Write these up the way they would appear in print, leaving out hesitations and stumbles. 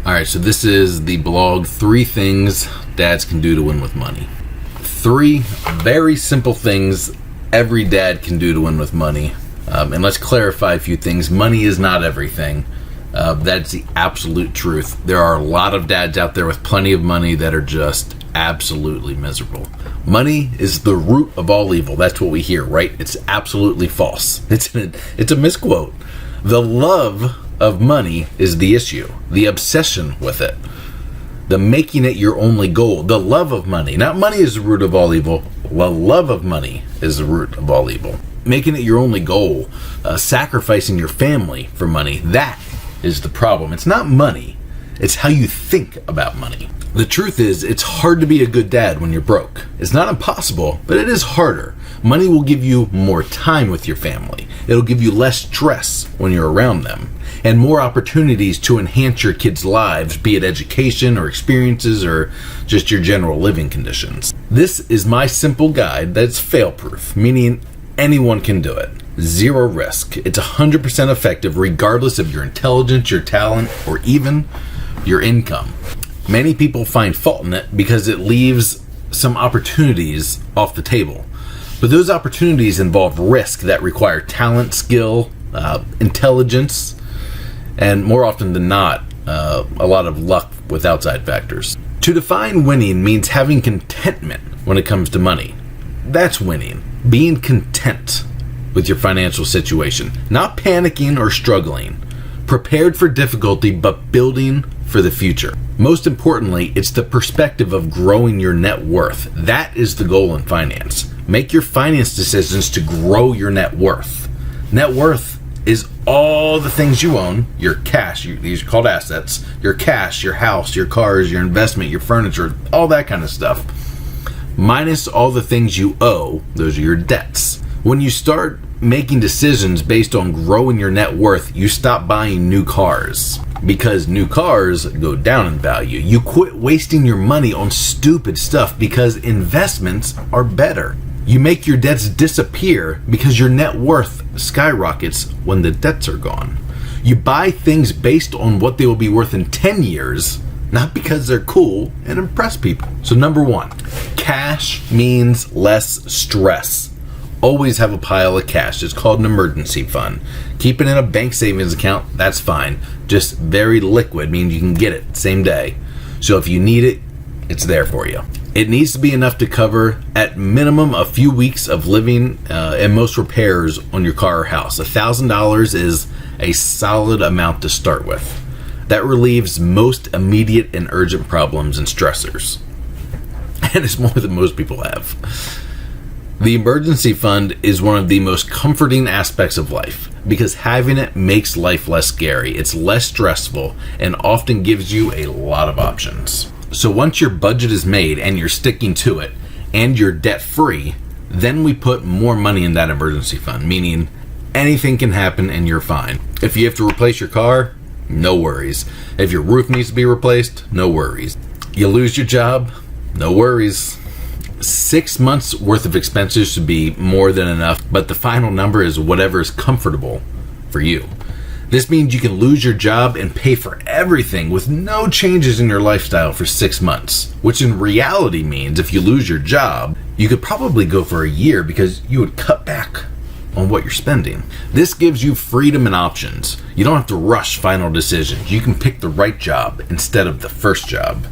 All right, so this is the blog 3 things dads can do to win with money. 3 very simple things every dad can do to win with money. And let's clarify a few things. Money is not everything. That's the absolute truth. There are a lot of dads out there with plenty of money that are just absolutely miserable. Money is the root of all evil. That's what we hear, right? It's absolutely false. It's a misquote. The love of money is the issue. The obsession with it. The making it your only goal. The love of money. Not money is the root of all evil. The love of money is the root of all evil. Making it your only goal. Sacrificing your family for money. That is the problem. It's not money. It's how you think about money. The truth is, it's hard to be a good dad when you're broke. It's not impossible, but it is harder. Money will give you more time with your family. It'll give you less stress when you're around them, and more opportunities to enhance your kids' lives, be it education or experiences or just your general living conditions. This is my simple guide that's fail-proof, meaning anyone can do it. 0 risk. It's 100% effective regardless of your intelligence, your talent, or even your income. Many people find fault in it because it leaves some opportunities off the table. But those opportunities involve risk that require talent, skill, intelligence, and more often than not, a lot of luck with outside factors. To define winning means having contentment when it comes to money. That's winning. Being content with your financial situation. Not panicking or struggling. Prepared for difficulty, but building for the future. Most importantly, it's the perspective of growing your net worth. That is the goal in finance. Make your finance decisions to grow your net worth. Net worth is all the things you own, your cash, these are called assets, your cash, your house, your cars, your investment, your furniture, all that kind of stuff, minus all the things you owe, those are your debts. When you start making decisions based on growing your net worth, you stop buying new cars because new cars go down in value. You quit wasting your money on stupid stuff because investments are better. You make your debts disappear because your net worth skyrockets when the debts are gone. You buy things based on what they will be worth in 10 years, not because they're cool and impress people. So number 1, cash means less stress. Always have a pile of cash. It's called an emergency fund. Keep it in a bank savings account, that's fine. Just very liquid, means you can get it same day. So if you need it, it's there for you. It needs to be enough to cover at minimum a few weeks of living and most repairs on your car or house. $1,000 is a solid amount to start with. That relieves most immediate and urgent problems and stressors. And it's more than most people have. The emergency fund is one of the most comforting aspects of life because having it makes life less scary. It's less stressful and often gives you a lot of options. So once your budget is made and you're sticking to it and you're debt free, then we put more money in that emergency fund, meaning anything can happen and you're fine. If you have to replace your car, no worries. If your roof needs to be replaced, no worries. You lose your job, no worries. 6 months worth of expenses should be more than enough, but the final number is whatever is comfortable for you. This means you can lose your job and pay for everything with no changes in your lifestyle for 6 months, which in reality means if you lose your job, you could probably go for a year because you would cut back on what you're spending. This gives you freedom and options. You don't have to rush final decisions. You can pick the right job instead of the first job.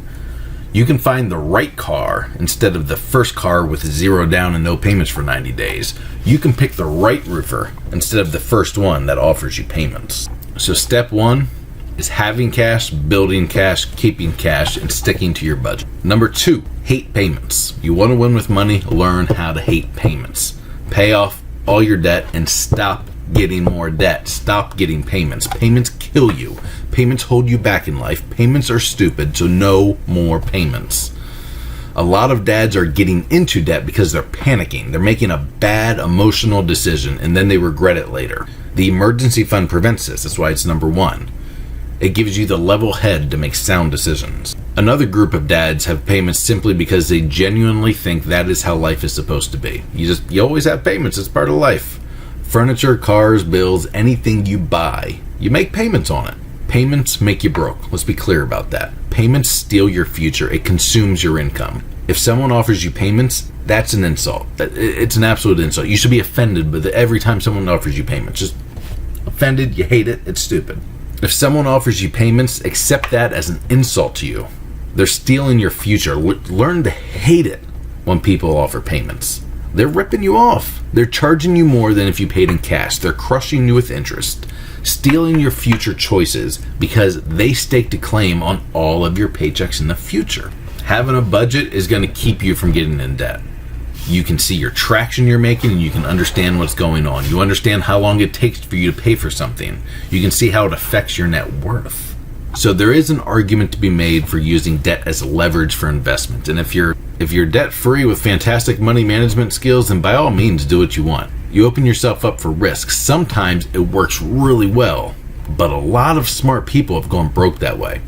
You can find the right car instead of the first car with 0 down and no payments for 90 days. You can pick the right roofer instead of the first one that offers you payments. So step 1 is having cash, building cash, keeping cash, and sticking to your budget. Number 2, hate payments. You want to win with money, learn how to hate payments. Pay off all your debt and stop getting more debt. Stop getting payments. Payments kill you. Payments hold you back in life. Payments are stupid, so no more payments. A lot of dads are getting into debt because they're panicking. They're making a bad emotional decision and then they regret it later. The emergency fund prevents this. That's why it's number 1. It gives you the level head to make sound decisions. Another group of dads have payments simply because they genuinely think that is how life is supposed to be. You always have payments. It's part of life. Furniture, cars, bills, anything you buy, you make payments on it. Payments make you broke. Let's be clear about that. Payments steal your future. It consumes your income. If someone offers you payments, that's an insult. It's an absolute insult. You should be offended with it every time someone offers you payments. Just offended, you hate it, it's stupid. If someone offers you payments, accept that as an insult to you. They're stealing your future. Learn to hate it when people offer payments. They're ripping you off. They're charging you more than if you paid in cash. They're crushing you with interest, stealing your future choices because they staked a claim on all of your paychecks in the future. Having a budget is going to keep you from getting in debt. You can see your traction you're making and you can understand what's going on. You understand how long it takes for you to pay for something. You can see how it affects your net worth. So there is an argument to be made for using debt as leverage for investment. And if you're debt free with fantastic money management skills, then by all means do what you want. You open yourself up for risk. Sometimes it works really well, but a lot of smart people have gone broke that way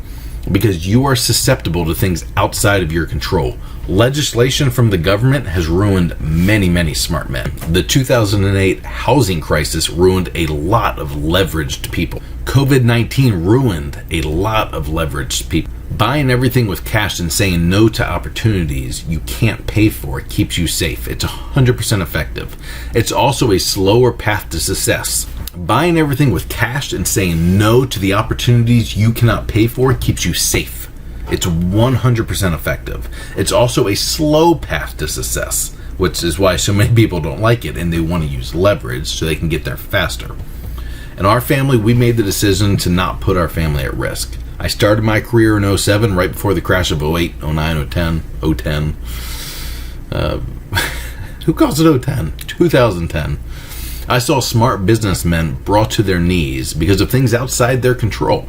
because you are susceptible to things outside of your control. Legislation from the government has ruined many, many smart men. The 2008 housing crisis ruined a lot of leveraged people. COVID-19 ruined a lot of leveraged people. Buying everything with cash and saying no to opportunities you can't pay for keeps you safe. It's 100% effective. It's also a slower path to success. Buying everything with cash and saying no to the opportunities you cannot pay for keeps you safe. It's 100% effective. It's also a slow path to success, which is why so many people don't like it and they want to use leverage so they can get there faster. In our family, we made the decision to not put our family at risk. I started my career in 07, right before the crash of 08, 09, 010. Who calls it 010? 2010. I saw smart businessmen brought to their knees because of things outside their control.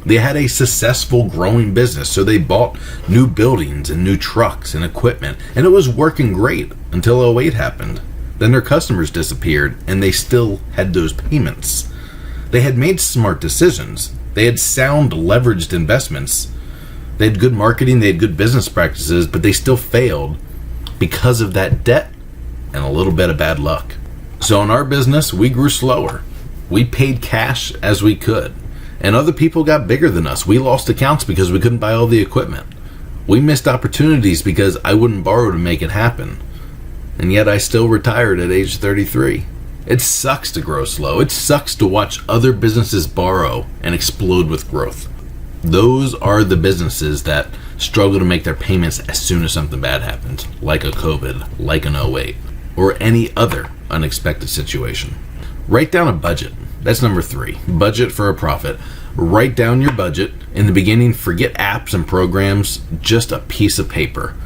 They had a successful growing business, so they bought new buildings and new trucks and equipment, and it was working great until 08 happened. Then their customers disappeared, and they still had those payments. They had made smart decisions. They had sound leveraged investments. They had good marketing, they had good business practices, but they still failed because of that debt and a little bit of bad luck. So in our business, we grew slower. We paid cash as we could. And other people got bigger than us. We lost accounts because we couldn't buy all the equipment. We missed opportunities because I wouldn't borrow to make it happen. And yet I still retired at age 33. It sucks to grow slow. It sucks to watch other businesses borrow and explode with growth. Those are the businesses that struggle to make their payments as soon as something bad happens, like a COVID, like an 08, or any other unexpected situation. Write down a budget. That's number 3. Budget for a profit. Write down your budget. In the beginning, forget apps and programs, just a piece of paper.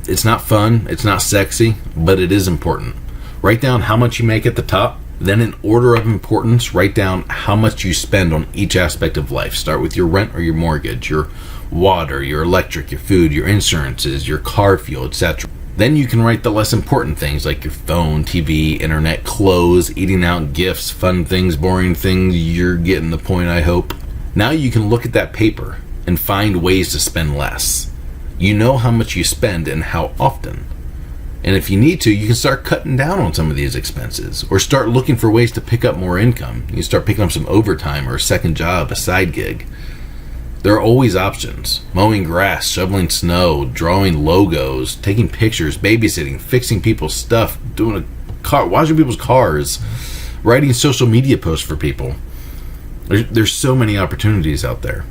It's not fun, it's not sexy, but it is important. Write down how much you make at the top. Then in order of importance, write down how much you spend on each aspect of life. Start with your rent or your mortgage, your water, your electric, your food, your insurances, your car fuel, etc. Then you can write the less important things like your phone, TV, internet, clothes, eating out, gifts, fun things, boring things. You're getting the point, I hope. Now you can look at that paper and find ways to spend less. You know how much you spend and how often. And if you need to, you can start cutting down on some of these expenses or start looking for ways to pick up more income. You can start picking up some overtime or a second job, a side gig. There are always options. Mowing grass, shoveling snow, drawing logos, taking pictures, babysitting, fixing people's stuff, washing people's cars, writing social media posts for people. There's so many opportunities out there.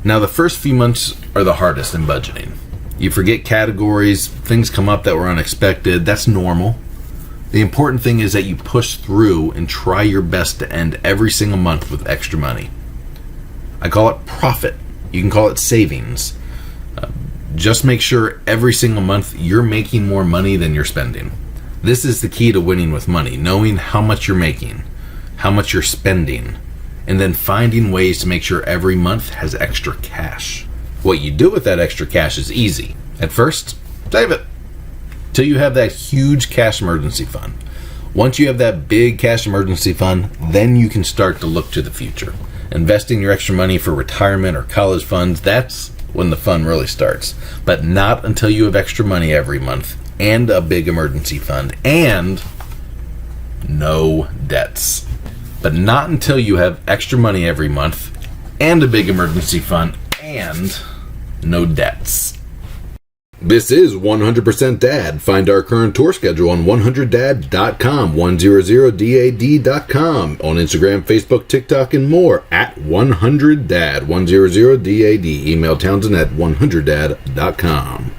Now, the first few months are the hardest in budgeting. You forget categories, things come up that were unexpected. That's normal. The important thing is that you push through and try your best to end every single month with extra money. I call it profit. You can call it savings. Just make sure every single month you're making more money than you're spending. This is the key to winning with money, knowing how much you're making, how much you're spending, and then finding ways to make sure every month has extra cash. What you do with that extra cash is easy. At first, save it till you have that huge cash emergency fund. Once you have that big cash emergency fund, then you can start to look to the future. Investing your extra money for retirement or college funds, that's when the fun really starts. But not until you have extra money every month and a big emergency fund and no debts. but not until you have extra money every month and a big emergency fund and no debts. This is 100% Dad. Find our current tour schedule on 100dad.com, 100dad.com, on Instagram, Facebook, TikTok, and more at 100dad, 100dad. Email Townsend at 100dad.com.